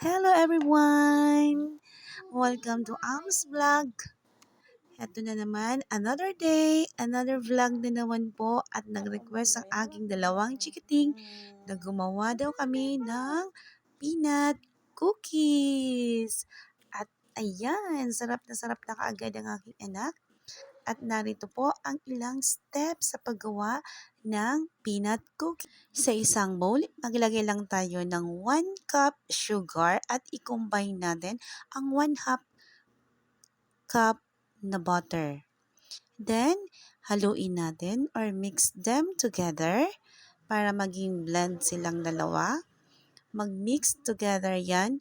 Hello everyone! Welcome to Am's Vlog. Ito na naman, another day, another vlog na naman po at nag-request ang aking dalawang chikiting na gumawa daw kami ng peanut cookies. At ayan, sarap na kaagad ang aking anak. At narito po ang ilang steps sa paggawa ng peanut cookie. Sa isang bowl, maglagay lang tayo ng 1 cup sugar at i-combine natin ang 1/2 cup na butter. Then, haluin natin or mix them together para maging blend silang dalawa. Mag-mix together yan,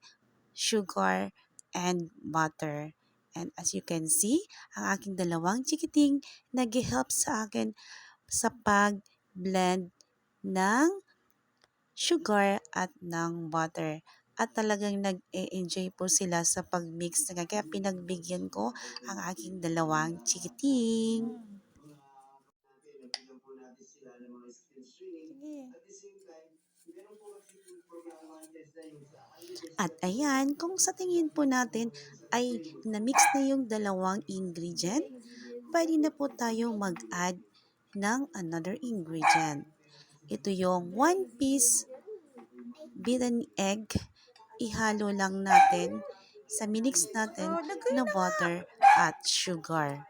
sugar and butter. And as you can see, ang aking dalawang chikiting nag-help sa akin sa pag-blend ng sugar at ng butter. At talagang nag-e-enjoy po sila sa pag-mix na kaya pinagbigyan ko ang aking dalawang chikiting. At ayan, kung sa tingin po natin ay na-mix na yung dalawang ingredient, pwede na po tayong mag-add ng another ingredient. Ito yung 1 piece beaten egg. Ihalo lang natin sa minix natin na butter at sugar.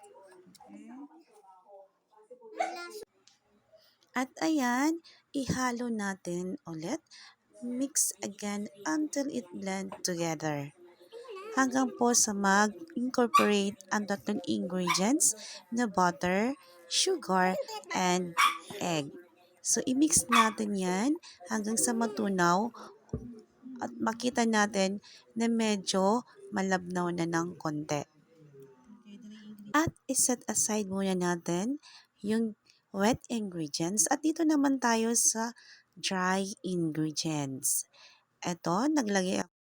At ayan, ihalo natin ulit. Mix again until it blend together. Hanggang po sa mag-incorporate ang tatlong ingredients na butter, sugar, and egg. So, i-mix natin yan hanggang sa matunaw at makita natin na medyo malabnaw na ng konti. At iset aside muna natin yung wet ingredients at dito naman tayo sa dry ingredients. Ito, naglagay ako.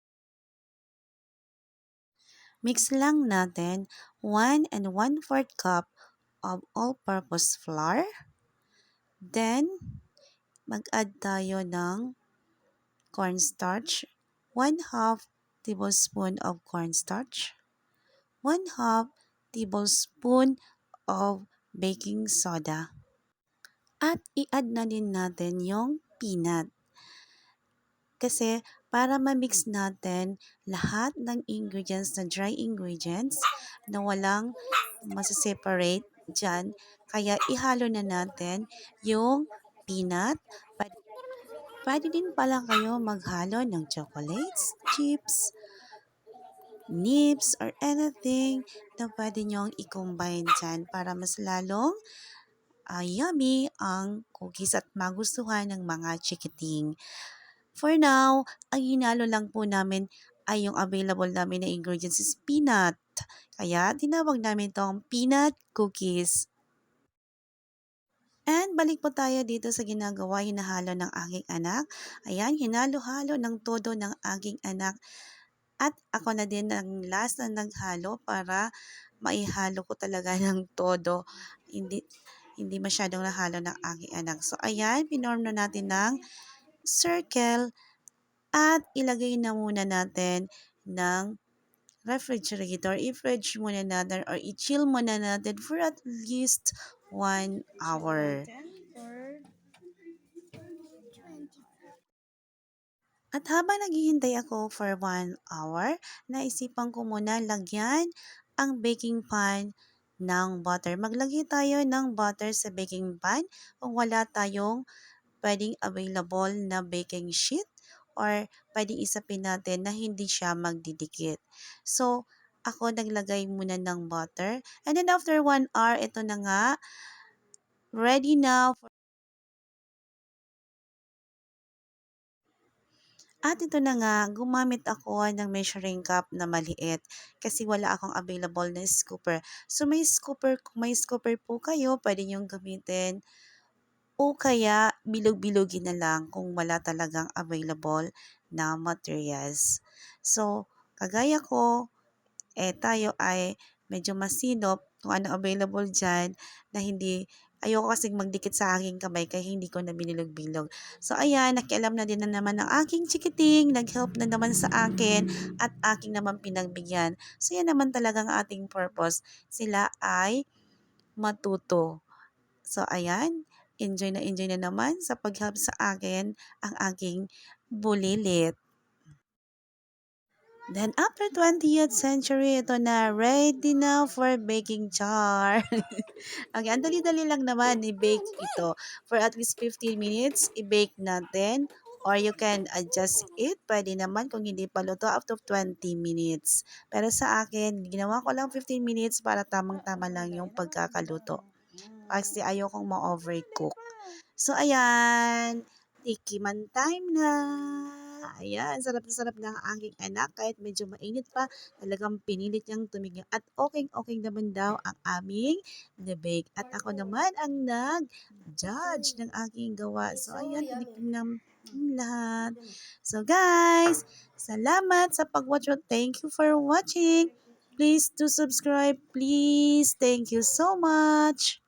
Mix lang natin 1 and 1/4 cup of all-purpose flour. Then, mag-add tayo ng cornstarch, 1/2 tablespoon of cornstarch, 1/2 tablespoon of baking soda. At i-add na din natin yung peanut. Kasi para ma-mix natin lahat ng ingredients na dry ingredients na walang masiseparate dyan, kaya ihalo na natin yung peanut. Pwede din pala kayo maghalo ng chocolates, chips, nips, or anything na pwede nyong i-combine dyan para mas lalong yummy ang cookies at magustuhan ng mga chikiting. For now, ang hinalo lang po namin ay yung available namin na ingredients is peanut. Kaya tinawag namin itong peanut cookies. And balik po tayo dito sa ginagawa, hinahalo ng aking anak. Ayan, hinalo-halo ng todo ng aking anak. At ako na din ang last na naghalo para maihalo ko talaga ng todo. Hindi masyadong nahalo ng aking anak. So ayan, pinorm na natin ng circle at ilagay na muna natin ng refrigerator. I-fridge muna natin or i-chill muna natin for at least 1 hour. At habang naghihintay ako for 1 hour, naisipan ko muna lagyan ang baking pan ng butter. Maglagay tayo ng butter sa baking pan kung wala tayong pwedeng available na baking sheet or pwedeng isapin natin na hindi siya magdidikit. So, ako naglagay muna ng butter. And then after 1 hour, ito na nga, ready na. At ito na nga, gumamit ako ng measuring cup na maliit kasi wala akong available na scooper. So kung may scooper po kayo, pwede niyong gamitin o kaya bilog-bilogin na lang kung wala talagang available na materials. So, kagaya ko, tayo ay medyo masinop kung ano available dyan na hindi Ayoko kasing magdikit sa aking kamay kaya hindi ko na binilog-bilog. So ayan, nakialam na din na naman ng aking chikiting, nag-help na naman sa akin at aking naman pinagbigyan. So yan naman talagang ating purpose. Sila ay matuto. So ayan, enjoy na naman sa pag-help sa akin ang aking bulilit. Then after 20th century, ito na, ready na for baking jar. Okay, ang dali-dali lang naman i-bake ito. For at least 15 minutes, i-bake natin. Or you can adjust it. Pwede naman kung hindi pa luto up to 20 minutes. Pero sa akin, ginawa ko lang 15 minutes para tamang-tama lang yung pagkakaluto. Kasi ayokong ma-overcook. So, ayan. Tikiman time na. Ayan, sarap na sarap ng aking anak. Kahit medyo mainit pa, talagang pinilit niyang tumigil. At okay naman daw ang aming na-bake. At ako naman ang nag-judge ng aking gawa. So, ayan, tinikim ng lahat. So, guys, salamat sa pag-watch. Thank you for watching. Please do subscribe, please. Thank you so much.